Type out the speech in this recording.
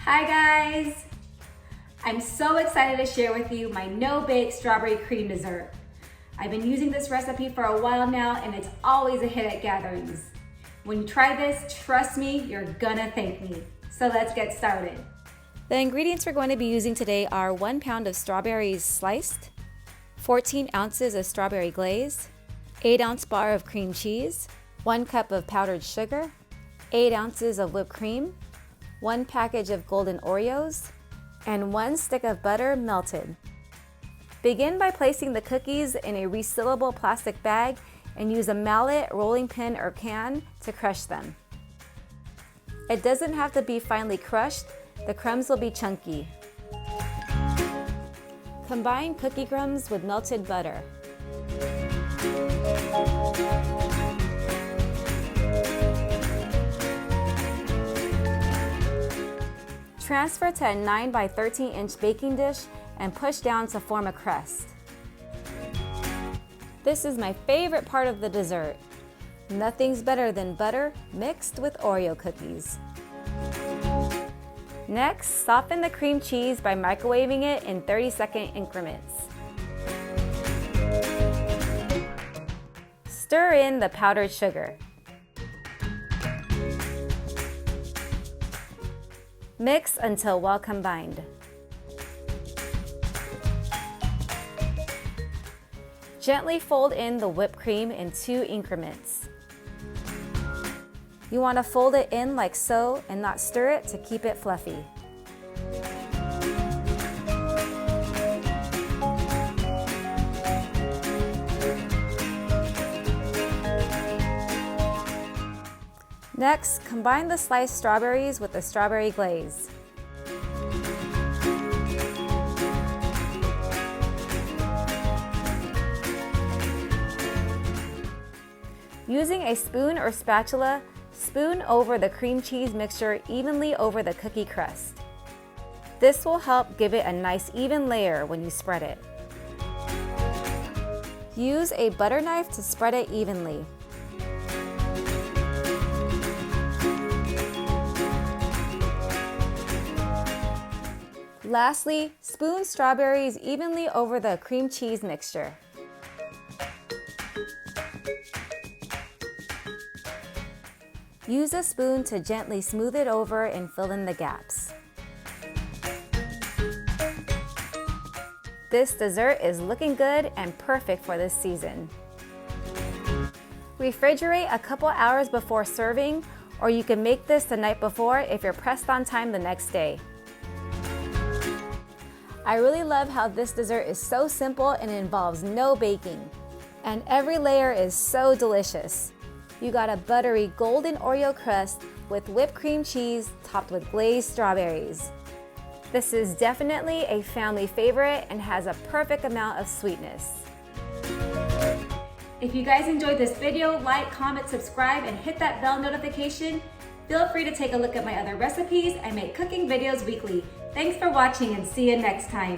Hi guys! I'm so excited to share with you my no-bake strawberry cream dessert. I've been using this recipe for a while now and it's always a hit at gatherings. When you try this, trust me, you're gonna thank me. So let's get started. The ingredients we're going to be using today are 1 pound of strawberries sliced, 14 ounces of strawberry glaze, 8-ounce bar of cream cheese, 1 cup of powdered sugar, 8 ounces of whipped cream, 1 package of golden Oreos, and 1 stick of butter melted. Begin by placing the cookies in a resealable plastic bag and use a mallet, rolling pin, or can to crush them. It doesn't have to be finely crushed, the crumbs will be chunky. Combine cookie crumbs with melted butter. Transfer to a 9 by 13 inch baking dish and push down to form a crust. This is my favorite part of the dessert. Nothing's better than butter mixed with Oreo cookies. Next, soften the cream cheese by microwaving it in 30-second increments. Stir in the powdered sugar. Mix until well combined. Gently fold in the whipped cream in 2 increments. You want to fold it in like so and not stir it to keep it fluffy. Next, combine the sliced strawberries with the strawberry glaze. Using a spoon or spatula, spoon over the cream cheese mixture evenly over the cookie crust. This will help give it a nice even layer when you spread it. Use a butter knife to spread it evenly. Lastly, spoon strawberries evenly over the cream cheese mixture. Use a spoon to gently smooth it over and fill in the gaps. This dessert is looking good and perfect for this season. Refrigerate a couple hours before serving, or you can make this the night before if you're pressed on time the next day. I really love how this dessert is so simple and involves no baking. And every layer is so delicious. You got a buttery golden Oreo crust with whipped cream cheese topped with glazed strawberries. This is definitely a family favorite and has a perfect amount of sweetness. If you guys enjoyed this video, like, comment, subscribe, and hit that bell notification. Feel free to take a look at my other recipes. I make cooking videos weekly. Thanks for watching and see you next time.